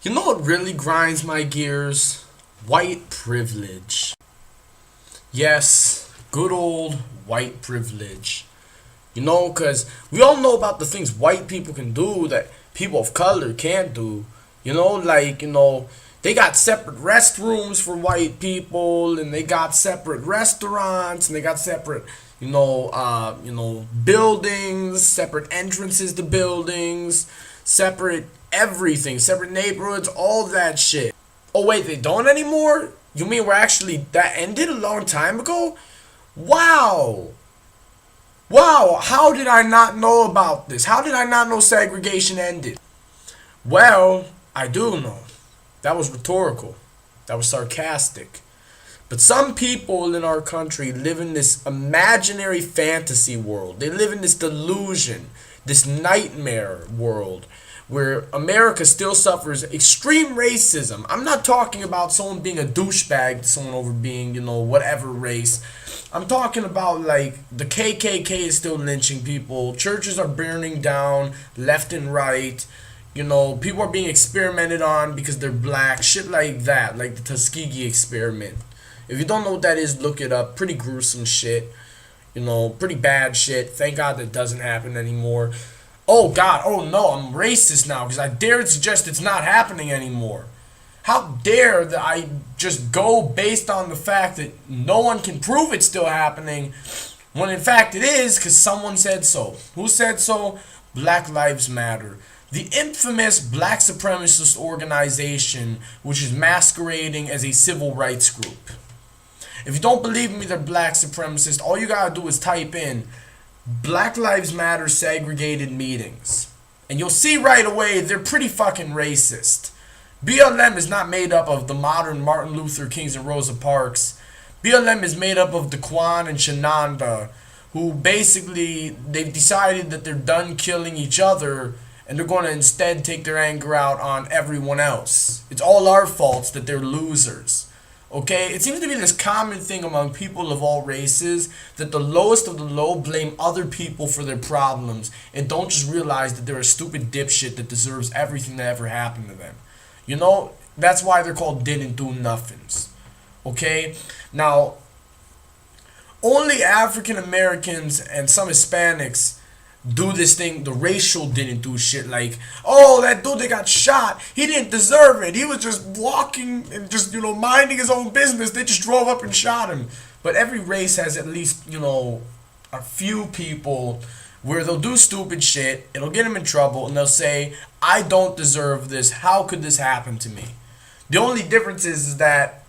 You know what really grinds my gears? White privilege. Yes, good old white privilege. Because we all know about the things white people can do that people of color can't do. They got separate restrooms for white people, and they got separate restaurants, and they got separate, buildings, separate entrances to buildings, separate everything, separate neighborhoods, all that shit. Oh wait, they don't anymore? You mean that ended a long time ago? Wow. Wow, how did I not know about this? How did I not know segregation ended? Well, I do know. That was rhetorical. That was sarcastic. But some people in our country live in this imaginary fantasy world. They live in this delusion, this nightmare world where America still suffers extreme racism. I'm not talking about someone being a douchebag to someone over being, whatever race. I'm talking about like the KKK is still lynching people, churches are burning down left and right. People are being experimented on because they're black, shit like that, like the Tuskegee experiment. If you don't know what that is, look it up. Pretty gruesome shit. Pretty bad shit. Thank God that doesn't happen anymore. Oh God, oh no, I'm racist now because I dare suggest it's not happening anymore. How dare that I just go based on the fact that no one can prove it's still happening when in fact it is because someone said so. Who said so? Black Lives Matter. The infamous black supremacist organization which is masquerading as a civil rights group. If you don't believe me they're black supremacists, all you gotta do is type in Black Lives Matter segregated meetings. And you'll see right away they're pretty fucking racist. BLM is not made up of the modern Martin Luther Kings and Rosa Parks. BLM is made up of Daquan and Shananda, who basically they've decided that they're done killing each other and they're going to instead take their anger out on everyone else. It's all our faults that they're losers. Okay? It seems to be this common thing among people of all races that the lowest of the low blame other people for their problems and don't just realize that they're a stupid dipshit that deserves everything that ever happened to them. That's why they're called Dindu Nuffins. Okay? Now, only African Americans and some Hispanics do this thing, the racial didn't do shit like, oh, that dude that got shot, he didn't deserve it. He was just walking and just, minding his own business. They just drove up and shot him. But every race has at least, a few people where they'll do stupid shit, it'll get them in trouble, and they'll say, I don't deserve this. How could this happen to me? The only difference is that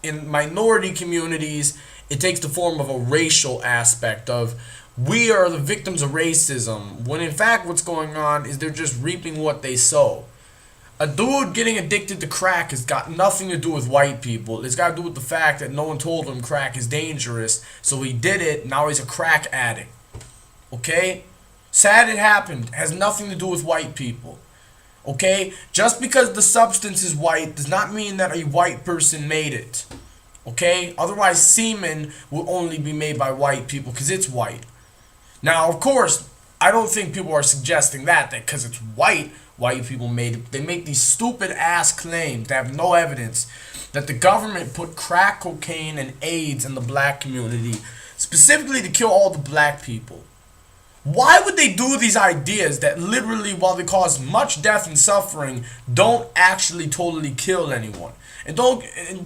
in minority communities, it takes the form of a racial aspect of, we are the victims of racism, when in fact what's going on is they're just reaping what they sow. A dude getting addicted to crack has got nothing to do with white people. It's got to do with the fact that no one told him crack is dangerous, so he did it, now he's a crack addict. Okay? Sad it happened. It has nothing to do with white people. Okay? Just because the substance is white does not mean that a white person made it. Okay? Otherwise, semen will only be made by white people because it's white. Now, of course, I don't think people are suggesting that because it's white people made it. They make these stupid ass claims that have no evidence that the government put crack cocaine and AIDS in the black community specifically to kill all the black people. Why would they do these ideas that literally, while they cause much death and suffering, don't actually totally kill anyone? And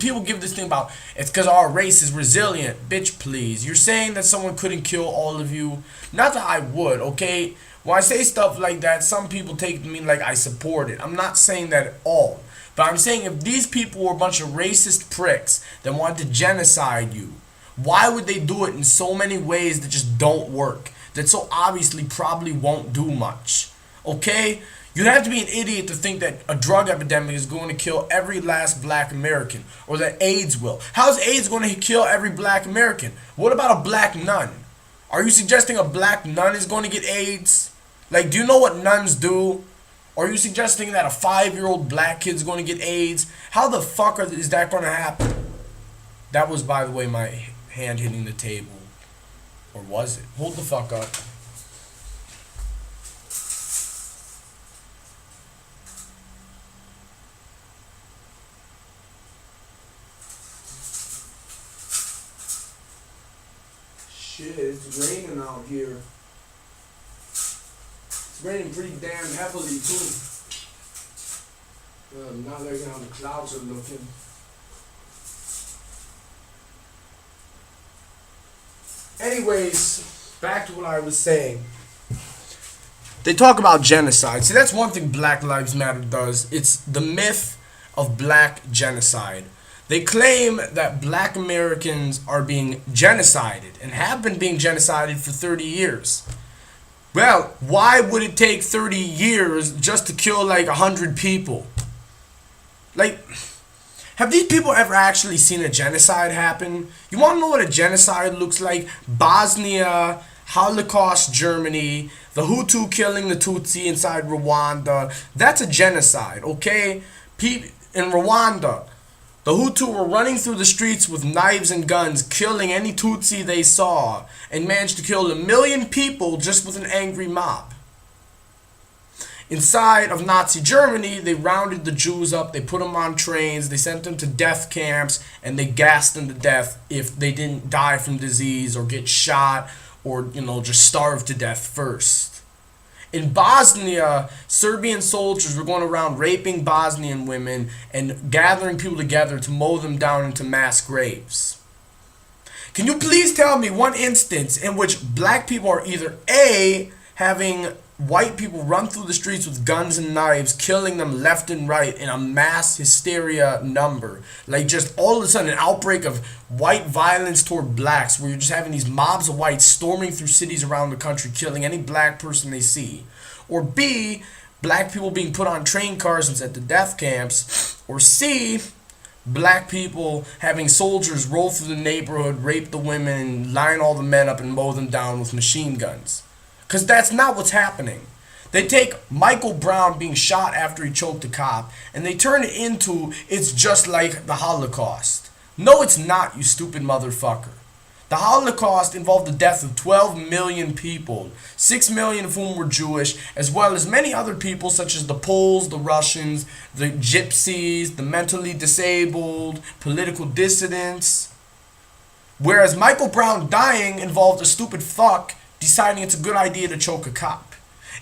people give this thing about, it's because our race is resilient. Bitch, please. You're saying that someone couldn't kill all of you? Not that I would, okay? When I say stuff like that, some people take it to mean like I support it. I'm not saying that at all. But I'm saying if these people were a bunch of racist pricks that wanted to genocide you, why would they do it in so many ways that just don't work? That so obviously probably won't do much. Okay? You'd have to be an idiot to think that a drug epidemic is going to kill every last black American, or that AIDS will. How's AIDS going to kill every black American? What about a black nun? Are you suggesting a black nun is going to get AIDS? Like, do you know what nuns do? Are you suggesting that a 5-year-old black kid's going to get AIDS? How the fuck is that going to happen? That was, by the way, my hand hitting the table. Or was it? Hold the fuck up. Shit, it's raining out here. It's raining pretty damn heavily too. Not like how the clouds are looking. Anyways, back to what I was saying. They talk about genocide. See, that's one thing Black Lives Matter does. It's the myth of black genocide. They claim that black Americans are being genocided and have been being genocided for 30 years. Well, why would it take 30 years just to kill like 100 people? Like, have these people ever actually seen a genocide happen? You want to know what a genocide looks like? Bosnia, Holocaust Germany, the Hutu killing the Tutsi inside Rwanda. That's a genocide, okay? In Rwanda, the Hutu were running through the streets with knives and guns, killing any Tutsi they saw, and managed to kill 1 million people just with an angry mob. Inside of Nazi Germany, they rounded the Jews up, they put them on trains, they sent them to death camps, and they gassed them to death if they didn't die from disease or get shot or, just starve to death first. In Bosnia, Serbian soldiers were going around raping Bosnian women and gathering people together to mow them down into mass graves. Can you please tell me one instance in which black people are either A, having white people run through the streets with guns and knives, killing them left and right in a mass hysteria number. Like just all of a sudden an outbreak of white violence toward blacks where you're just having these mobs of whites storming through cities around the country, killing any black person they see. Or B, black people being put on train cars and sent to death camps. Or C, black people having soldiers roll through the neighborhood, rape the women, line all the men up and mow them down with machine guns. Because that's not what's happening. They take Michael Brown being shot after he choked a cop and they turn it into it's just like the Holocaust. No, it's not, you stupid motherfucker. The Holocaust involved the death of 12 million people, 6 million of whom were Jewish, as well as many other people such as the Poles, the Russians, the Gypsies, the mentally disabled, political dissidents. Whereas Michael Brown dying involved a stupid fuck deciding it's a good idea to choke a cop.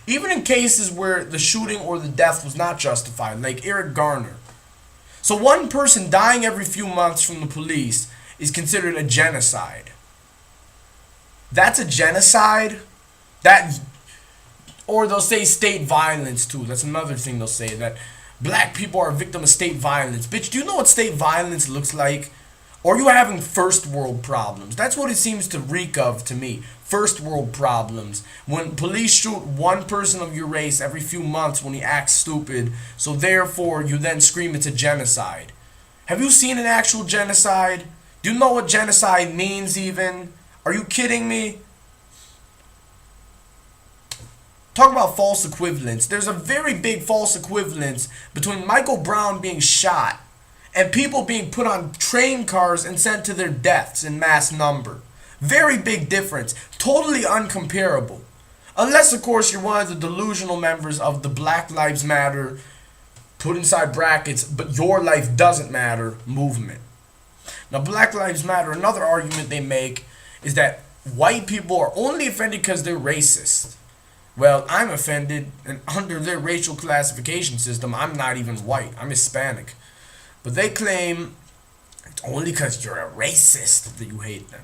Even in cases where the shooting or the death was not justified, like Eric Garner. So one person dying every few months from the police is considered a genocide. That's a genocide? Or they'll say state violence too. That's another thing they'll say, that black people are a victim of state violence. Bitch, do you know what state violence looks like? Or you are having first world problems. That's what it seems to reek of to me. First world problems. When police shoot one person of your race every few months when he acts stupid, so therefore you then scream it's a genocide. Have you seen an actual genocide? Do you know what genocide means even? Are you kidding me? Talk about false equivalence. There's a very big false equivalence between Michael Brown being shot and people being put on train cars and sent to their deaths in mass number. Very big difference. Totally uncomparable. Unless, of course, you're one of the delusional members of the Black Lives Matter, put inside brackets, but your life doesn't matter movement. Now, Black Lives Matter, another argument they make is that white people are only offended because they're racist. Well, I'm offended, and under their racial classification system, I'm not even white. I'm Hispanic. But they claim it's only because you're a racist that you hate them.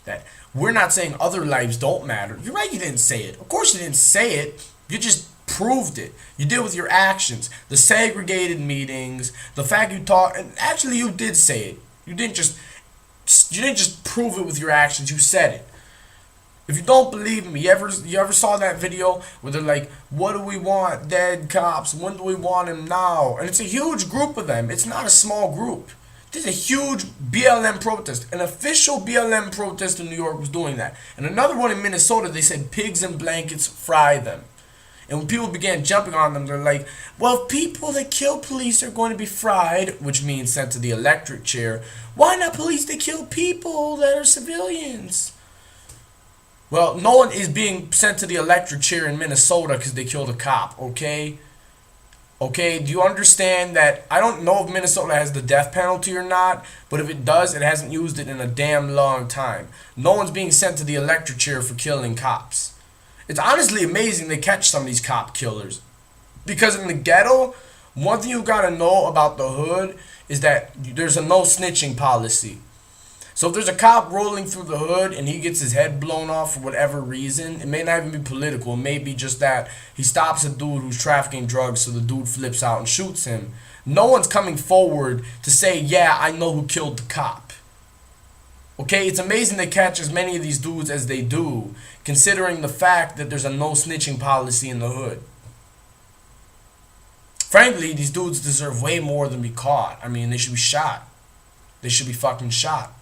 That we're not saying other lives don't matter. You're right, you didn't say it. Of course you didn't say it. You just proved it. You did with your actions. The segregated meetings, the fact you taught, and actually you did say it. You didn't just prove it with your actions. You said it. If you don't believe me, you ever saw that video where they're like, what do we want? Dead cops. When do we want them now? And it's a huge group of them. It's not a small group. This is a huge BLM protest. An official BLM protest in New York was doing that. And another one in Minnesota, they said pigs in blankets, fry them. And when people began jumping on them, they're like, well, if people that kill police are going to be fried, which means sent to the electric chair, why not police that kill people that are civilians? Well, no one is being sent to the electric chair in Minnesota because they killed a cop, okay? Okay, do you understand that? I don't know if Minnesota has the death penalty or not, but if it does, it hasn't used it in a damn long time. No one's being sent to the electric chair for killing cops. It's honestly amazing they catch some of these cop killers. Because in the ghetto, one thing you gotta know about the hood is that there's a no snitching policy. So if there's a cop rolling through the hood and he gets his head blown off for whatever reason, it may not even be political. It may be just that he stops a dude who's trafficking drugs, so the dude flips out and shoots him. No one's coming forward to say, yeah, I know who killed the cop. Okay, it's amazing they catch as many of these dudes as they do, considering the fact that there's a no snitching policy in the hood. Frankly, these dudes deserve way more than be caught. I mean, they should be shot. They should be fucking shot.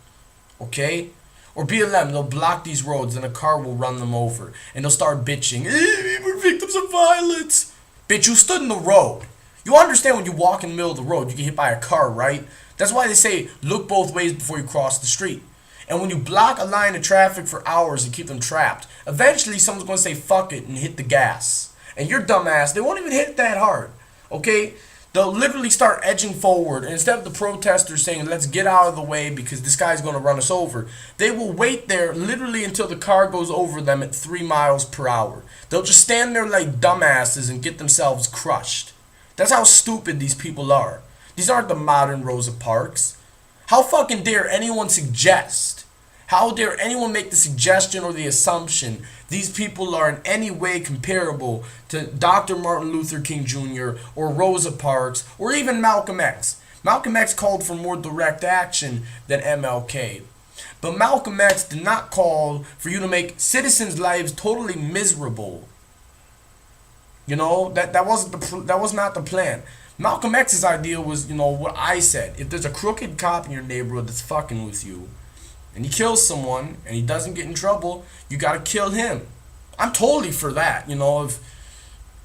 Okay? Or BLM, they'll block these roads and a car will run them over. And they'll start bitching, we're victims of violence. Bitch, you stood in the road. You understand when you walk in the middle of the road, you get hit by a car, right? That's why they say, look both ways before you cross the street. And when you block a line of traffic for hours and keep them trapped, eventually someone's going to say fuck it and hit the gas. And your dumbass, they won't even hit that hard. Okay? They'll literally start edging forward, and instead of the protesters saying, let's get out of the way because this guy's going to run us over, they will wait there literally until the car goes over them at 3 miles per hour. They'll just stand there like dumbasses and get themselves crushed. That's how stupid these people are. These aren't the modern Rosa Parks. How fucking dare anyone suggest? How dare anyone make the suggestion or the assumption these people are in any way comparable to Dr. Martin Luther King Jr. or Rosa Parks or even Malcolm X? Malcolm X called for more direct action than MLK. But Malcolm X did not call for you to make citizens' lives totally miserable. You know, that was not the plan. Malcolm X's idea was, you know, what I said. If there's a crooked cop in your neighborhood that's fucking with you, and he kills someone, and he doesn't get in trouble, you gotta kill him. I'm totally for that. You know, if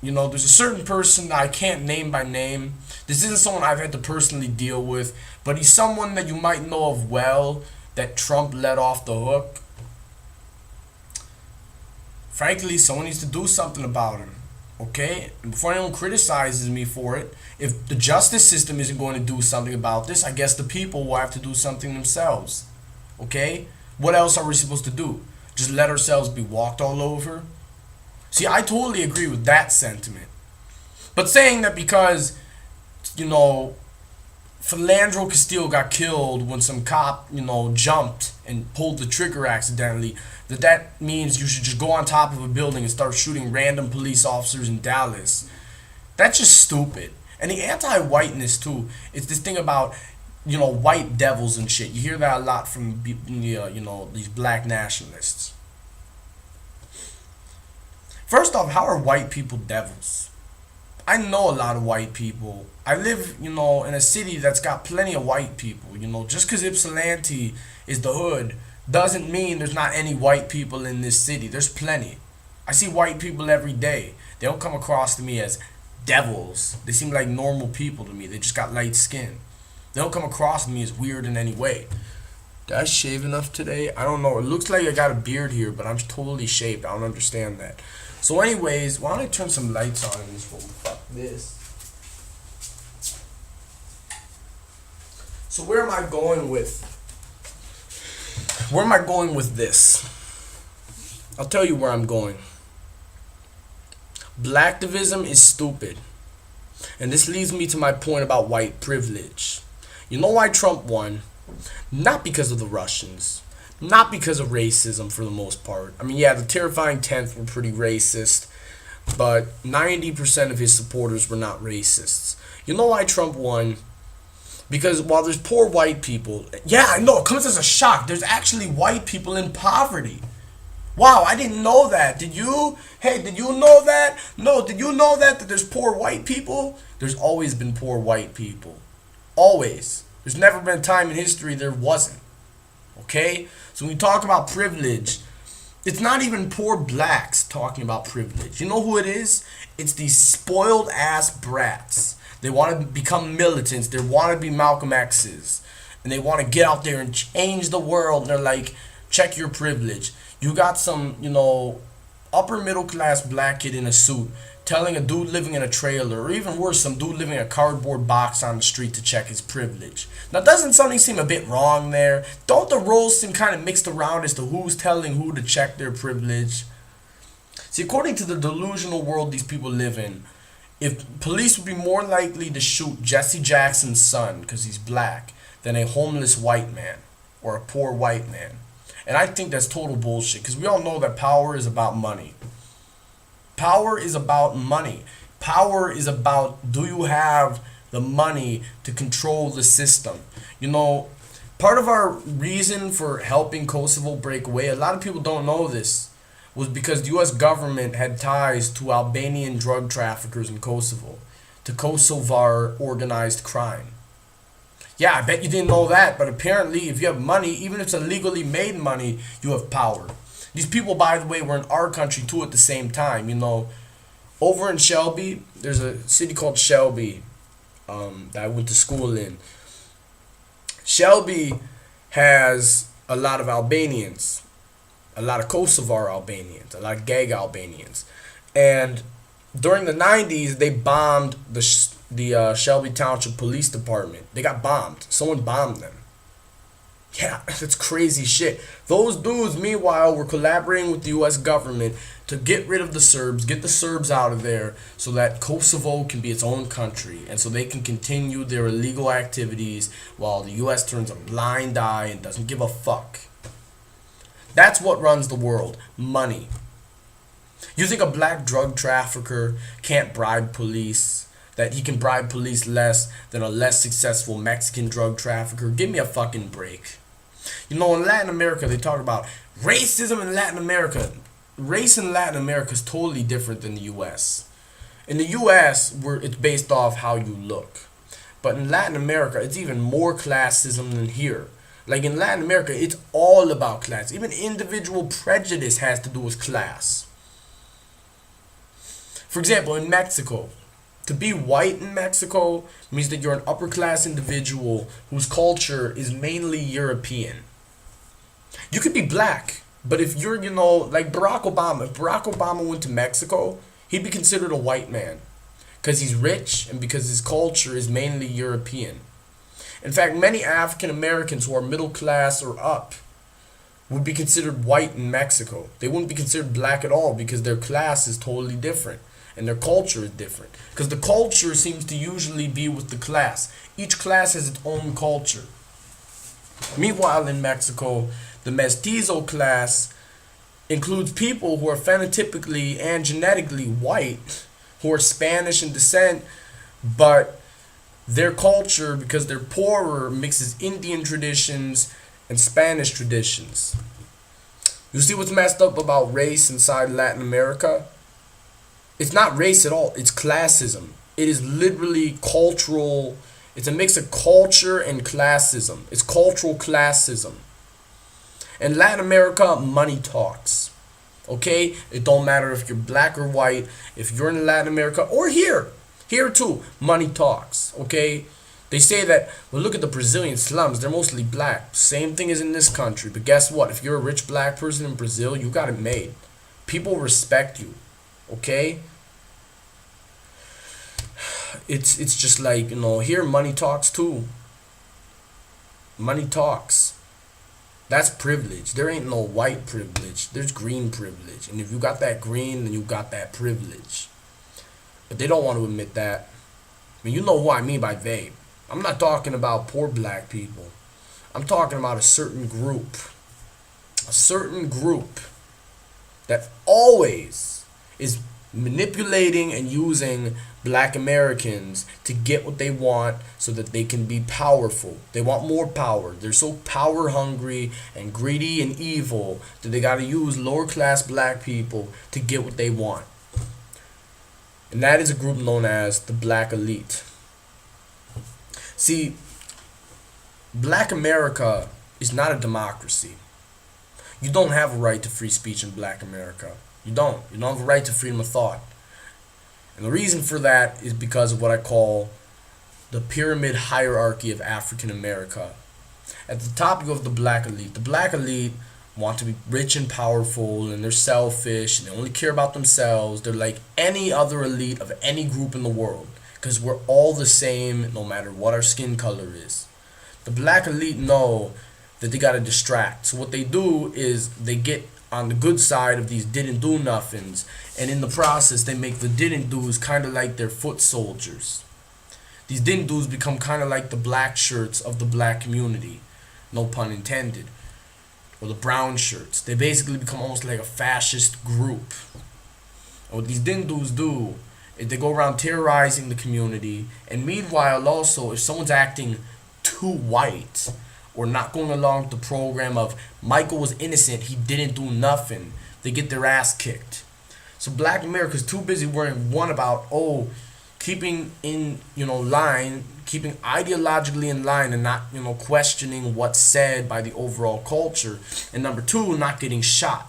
there's a certain person that I can't name by name. This isn't someone I've had to personally deal with, but he's someone that you might know of well, that Trump let off the hook. Frankly, someone needs to do something about him. Okay? And before anyone criticizes me for it, if the justice system isn't going to do something about this, I guess the people will have to do something themselves. Okay? What else are we supposed to do? Just let ourselves be walked all over? See, I totally agree with that sentiment. But saying that because, you know, Philandro Castillo got killed when some cop, you know, jumped and pulled the trigger accidentally, that means you should just go on top of a building and start shooting random police officers in Dallas. That's just stupid. And the anti-whiteness, too, it's this thing about, you know, white devils and shit. You hear that a lot from, you know, these black nationalists. First off, how are white people devils? I know a lot of white people. I live, you know, in a city that's got plenty of white people. You know, just because Ypsilanti is the hood doesn't mean there's not any white people in this city. There's plenty. I see white people every day. They don't come across to me as devils. They seem like normal people to me. They just got light skin. They don't come across to me as weird in any way. Did I shave enough today? I don't know. It looks like I got a beard here, but I'm totally shaved. I don't understand that. So anyways, why don't I turn some lights on in this room? Fuck this. So where am I going with this? I'll tell you where I'm going. Blacktivism is stupid. And this leads me to my point about white privilege. You know why Trump won? Not because of the Russians. Not because of racism for the most part. I mean, yeah, the terrifying 10th were pretty racist, but 90% of his supporters were not racists. You know why Trump won? Because while there's poor white people, yeah, I know, it comes as a shock. There's actually white people in poverty. Wow, I didn't know that. Did you? Hey, did you know that? No, did you know that there's poor white people? There's always been poor white people. Always. There's never been a time in history there wasn't. Okay? So when we talk about privilege, it's not even poor blacks talking about privilege. You know who it is? It's these spoiled ass brats. They want to become militants. They want to be Malcolm X's. And they want to get out there and change the world. And they're like, check your privilege. You got some, you know, upper middle class black kid in a suit telling a dude living in a trailer, or even worse, some dude living in a cardboard box on the street to check his privilege. Now, doesn't something seem a bit wrong there? Don't the roles seem kind of mixed around as to who's telling who to check their privilege? See, according to the delusional world these people live in, if police would be more likely to shoot Jesse Jackson's son because he's black than a homeless white man or a poor white man. And I think that's total bullshit, because we all know that power is about money. Power is about money. Power is about, do you have the money to control the system? You know, part of our reason for helping Kosovo break away, a lot of people don't know this, was because the U.S. government had ties to Albanian drug traffickers in Kosovo, to Kosovar organized crime. Yeah, I bet you didn't know that, but apparently if you have money, even if it's illegally made money, you have power. These people, by the way, were in our country too at the same time. You know, over in Shelby, there's a city called Shelby that I went to school in. Shelby has a lot of Albanians, a lot of Kosovar Albanians, a lot of gag Albanians. And during the 90s, they bombed the Shelby Township Police Department. They got bombed. Someone bombed them. Yeah, that's crazy shit. Those dudes, meanwhile, were collaborating with the U.S. government to get rid of the Serbs, get the Serbs out of there, so that Kosovo can be its own country, and so they can continue their illegal activities while the U.S. turns a blind eye and doesn't give a fuck. That's what runs the world. Money. You think a black drug trafficker can't bribe police? That he can bribe police less than a less successful Mexican drug trafficker? Give me a fucking break. You know, in Latin America, they talk about racism in Latin America. Race in Latin America is totally different than the U.S. In the U.S., where it's based off how you look. But in Latin America, it's even more classism than here. Like in Latin America, it's all about class. Even individual prejudice has to do with class. For example, in Mexico, to be white in Mexico means that you're an upper class individual whose culture is mainly European. You could be black, but if you're, you know, like Barack Obama, if Barack Obama went to Mexico, he'd be considered a white man because he's rich and because his culture is mainly European. In fact, many African Americans who are middle class or up would be considered white in Mexico. They wouldn't be considered black at all because their class is totally different. And their culture is different. Because the culture seems to usually be with the class. Each class has its own culture. Meanwhile, in Mexico, the mestizo class includes people who are phenotypically and genetically white, who are Spanish in descent, but their culture, because they're poorer, mixes Indian traditions and Spanish traditions. You see what's messed up about race inside Latin America? It's not race at all. It's classism. It is literally cultural. It's a mix of culture and classism. It's cultural classism. In Latin America, money talks. Okay? It don't matter if you're black or white. If you're in Latin America or here. Here too, money talks. Okay? They say that, well, look at the Brazilian slums. They're mostly black. Same thing as in this country. But guess what? If you're a rich black person in Brazil, you got it made. People respect you. Okay? It's just like, you know, here money talks too. Money talks. That's privilege. There ain't no white privilege. There's green privilege. And if you got that green, then you got that privilege. But they don't want to admit that. I mean, you know what I mean by they. I'm not talking about poor black people. I'm talking about a certain group. A certain group that always is manipulating and using black Americans to get what they want so that they can be powerful. They want more power. They're so power hungry and greedy and evil that they got to use lower class black people to get what they want. And that is a group known as the black elite. See, black America is not a democracy. You don't have a right to free speech in black America. You don't. You don't have a right to freedom of thought. And the reason for that is because of what I call the pyramid hierarchy of African America. At the top, you have the black elite. The black elite want to be rich and powerful, and they're selfish and they only care about themselves. They're like any other elite of any group in the world, because we're all the same no matter what our skin color is. The black elite know that they gotta distract. So what they do is they get on the good side of these didn't do nothings, and in the process they make the didn't do's kind of like their foot soldiers. These didn't do's become kind of like the black shirts of the black community, no pun intended, or the brown shirts. They basically become almost like a fascist group. And what these didn't do's do is they go around terrorizing the community, and meanwhile also if someone's acting too white or not going along with the program of Michael was innocent, he didn't do nothing, they get their ass kicked. So black America's too busy worrying one about keeping in line, keeping ideologically in line, and not questioning what's said by the overall culture, and number two, not getting shot.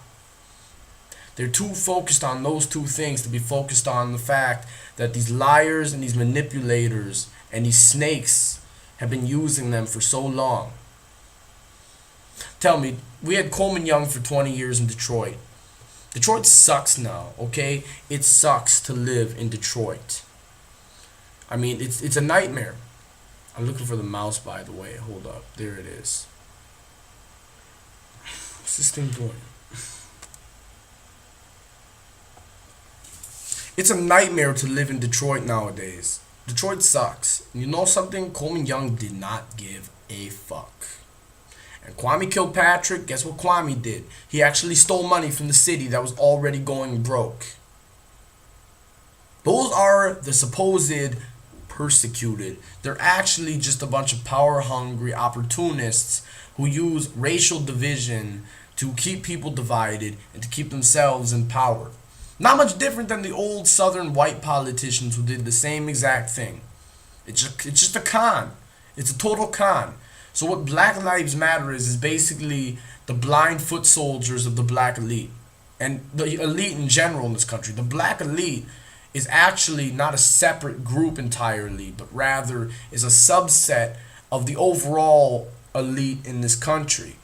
They're too focused on those two things to be focused on the fact that these liars and these manipulators and these snakes have been using them for so long. Tell me, we had Coleman Young for 20 years in Detroit. Detroit sucks now, okay? It sucks to live in Detroit. I mean, it's a nightmare. I'm looking for the mouse, by the way. Hold up. There it is. What's this thing doing? It's a nightmare to live in Detroit nowadays. Detroit sucks. You know something? Coleman Young did not give a fuck. And Kwame Kilpatrick, guess what Kwame did? He actually stole money from the city that was already going broke. Those are the supposed persecuted. They're actually just a bunch of power-hungry opportunists who use racial division to keep people divided and to keep themselves in power. Not much different than the old southern white politicians who did the same exact thing. It's just a con. It's a total con. So what Black Lives Matter is basically the blind foot soldiers of the black elite. And the elite in general in this country. The black elite is actually not a separate group entirely, but rather is a subset of the overall elite in this country.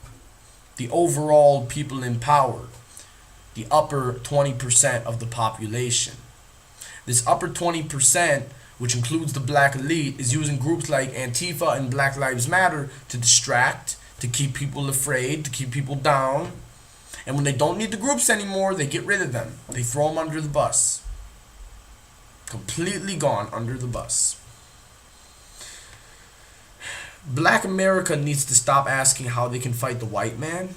The overall people in power. The upper 20% of the population. This upper 20%, which includes the black elite, is using groups like Antifa and Black Lives Matter to distract, to keep people afraid, to keep people down. And when they don't need the groups anymore, they get rid of them. They throw them under the bus. Completely gone under the bus. Black America needs to stop asking how they can fight the white man.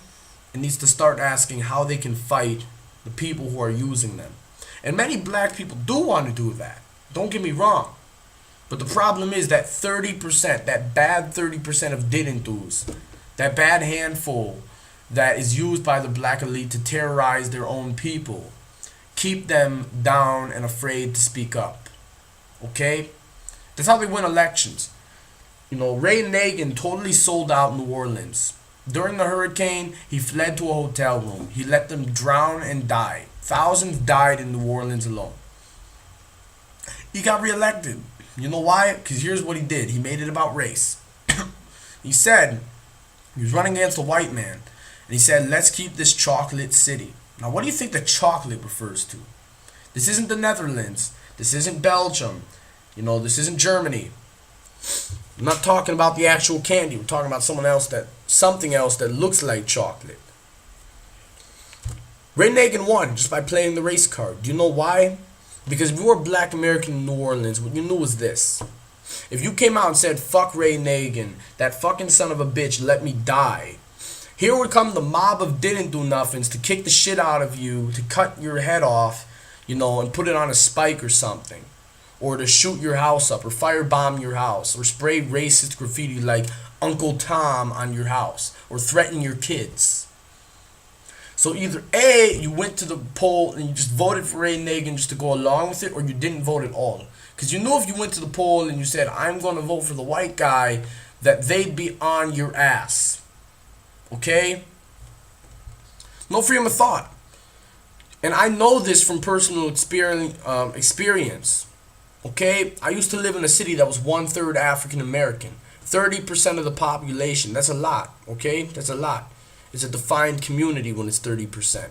It needs to start asking how they can fight the people who are using them. And many black people do want to do that. Don't get me wrong. But the problem is that 30%, that bad 30% of didn't do's, that bad handful that is used by the black elite to terrorize their own people, keep them down and afraid to speak up. Okay? That's how they win elections. Ray Nagin totally sold out New Orleans. During the hurricane, he fled to a hotel room. He let them drown and die. Thousands died in New Orleans alone. He got reelected. You know why? Because here's what he did. He made it about race. He said, he was running against a white man. And he said, let's keep this chocolate city. Now, what do you think the chocolate refers to? This isn't the Netherlands. This isn't Belgium. This isn't Germany. I'm not talking about the actual candy. We're talking about something else that looks like chocolate. Ray Nagin won just by playing the race card. Do you know why? Because if you were a black American in New Orleans, what you knew was this. If you came out and said, fuck Ray Nagin, that fucking son of a bitch, let me die. Here would come the mob of didn't do nothings to kick the shit out of you, to cut your head off, and put it on a spike or something. Or to shoot your house up, or firebomb your house, or spray racist graffiti like Uncle Tom on your house, or threaten your kids. So either A, you went to the poll and you just voted for Ray Nagin just to go along with it, or you didn't vote at all. Because you knew if you went to the poll and you said, I'm going to vote for the white guy, that they'd be on your ass. Okay? No freedom of thought. And I know this from personal experience. Okay? I used to live in a city that was 1/3 African American. 30% of the population. That's a lot. Okay? That's a lot. It's a defined community when it's 30%.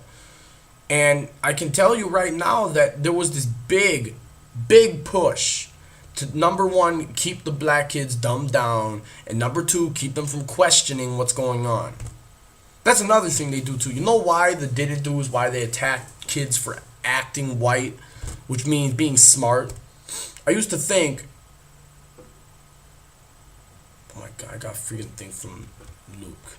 And I can tell you right now that there was this big push to, number one, keep the black kids dumbed down, and number two, keep them from questioning what's going on. That's another thing they do too. You know why the Dindu is why they attack kids for acting white, which means being smart? I used to think, oh my god, I got a freaking thing from Luke.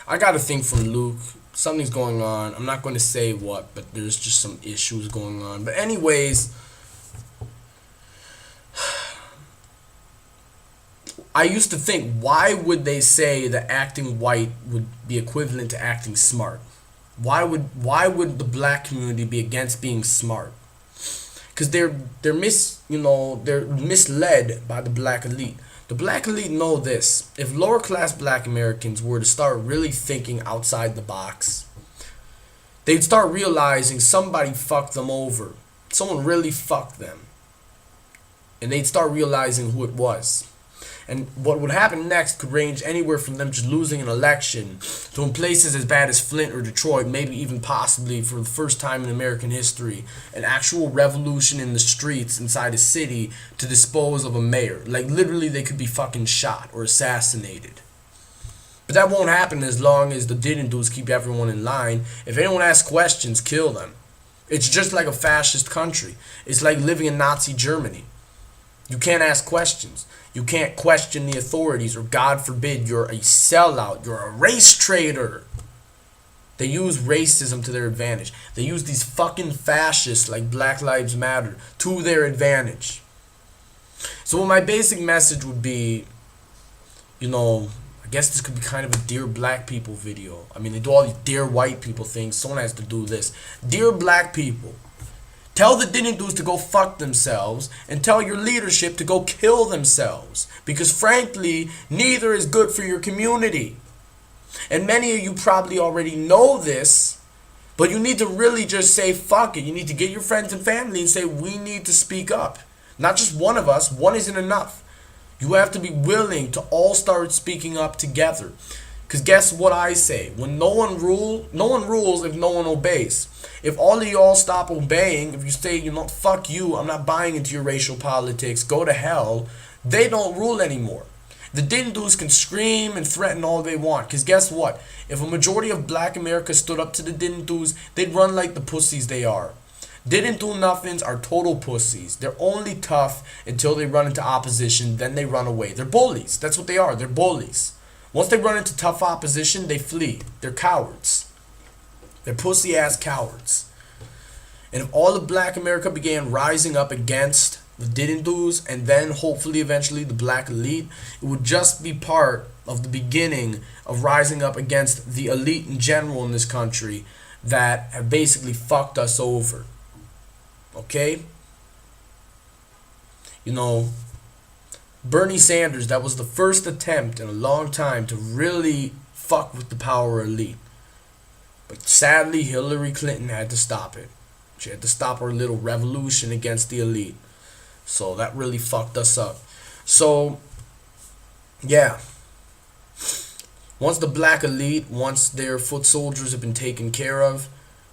I got a thing from Luke. Something's going on. I'm not going to say what, but there's just some issues going on. But anyways, I used to think, why would they say that acting white would be equivalent to acting smart? Why would the black community be against being smart? Because they're misled by the black elite. The black elite know this. If lower class black Americans were to start really thinking outside the box, they'd start realizing somebody fucked them over. Someone really fucked them. And they'd start realizing who it was. And what would happen next could range anywhere from them just losing an election to in places as bad as Flint or Detroit, maybe even possibly for the first time in American history, an actual revolution in the streets inside a city to dispose of a mayor. Like literally they could be fucking shot or assassinated. But that won't happen as long as the Dindus keep everyone in line. If anyone asks questions, kill them. It's just like a fascist country. It's like living in Nazi Germany. You can't ask questions. You can't question the authorities, or God forbid, you're a sellout. You're a race traitor. They use racism to their advantage. They use these fucking fascists like Black Lives Matter to their advantage. So my basic message would be, I guess this could be kind of a Dear Black People video. I mean, they do all these Dear White People things. Someone has to do this. Dear Black People, tell the Dindus to go fuck themselves, and tell your leadership to go kill themselves. Because frankly, neither is good for your community. And many of you probably already know this, but you need to really just say fuck it. You need to get your friends and family and say we need to speak up. Not just one of us. One isn't enough. You have to be willing to all start speaking up together. Because guess what I say? When no one rules if no one obeys. If all of y'all stop obeying, if you say, fuck you, I'm not buying into your racial politics, go to hell, they don't rule anymore. The Dindus can scream and threaten all they want. Because guess what? If a majority of black America stood up to the Dindus, they'd run like the pussies they are. Dindu Nuffins are total pussies. They're only tough until they run into opposition, then they run away. They're bullies. That's what they are. They're bullies. Once they run into tough opposition, they flee. They're cowards. They're pussy-ass cowards. And if all of black America began rising up against the Dindus and then hopefully eventually the black elite, it would just be part of the beginning of rising up against the elite in general in this country that have basically fucked us over. Okay? Bernie Sanders, that was the first attempt in a long time to really fuck with the power elite. But sadly, Hillary Clinton had to stop it. She had to stop her little revolution against the elite. So that really fucked us up. So, yeah. Once the black elite, once their foot soldiers have been taken care of,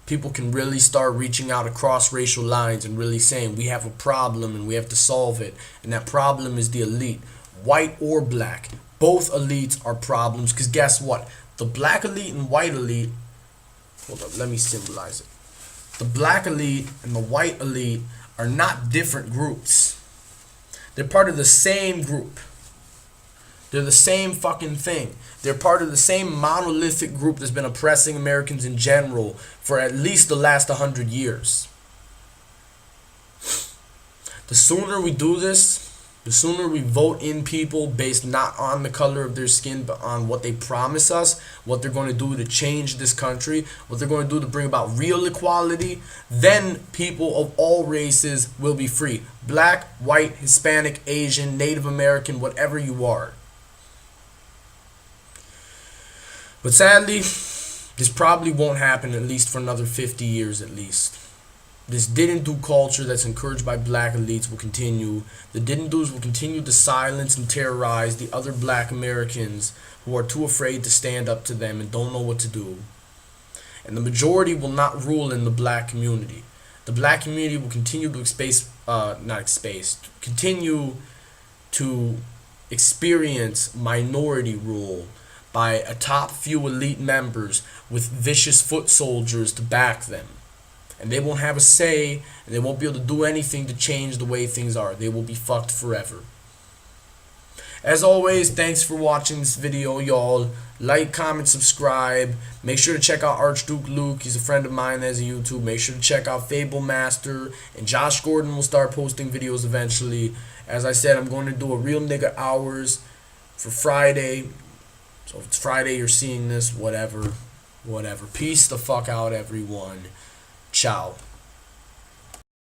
people can really start reaching out across racial lines and really saying we have a problem and we have to solve it. And that problem is the elite, white or black. Both elites are problems, because guess what? The black elite and white elite, hold up, let me symbolize it. The black elite and the white elite are not different groups. They're part of the same group. They're the same fucking thing. They're part of the same monolithic group that's been oppressing Americans in general for at least the last 100 years. The sooner we do this, the sooner we vote in people based not on the color of their skin, but on what they promise us, what they're going to do to change this country, what they're going to do to bring about real equality, then people of all races will be free. Black, white, Hispanic, Asian, Native American, whatever you are. But sadly, this probably won't happen at least for another 50 years at least. This Dindu culture that's encouraged by black elites will continue. The Dindus will continue to silence and terrorize the other black Americans who are too afraid to stand up to them and don't know what to do. And the majority will not rule in the black community. The black community will continue to continue to experience minority rule by a top few elite members with vicious foot soldiers to back them. And they won't have a say, and they won't be able to do anything to change the way things are. They will be fucked forever. As always, thanks for watching this video, y'all. Like, comment, subscribe. Make sure to check out Archduke Luke. He's a friend of mine that has a YouTube. Make sure to check out Fable Master. And Josh Gordon will start posting videos eventually. As I said, I'm going to do a Real Nigga Hours for Friday. So if it's Friday you're seeing this, whatever. Peace the fuck out, everyone. Ciao.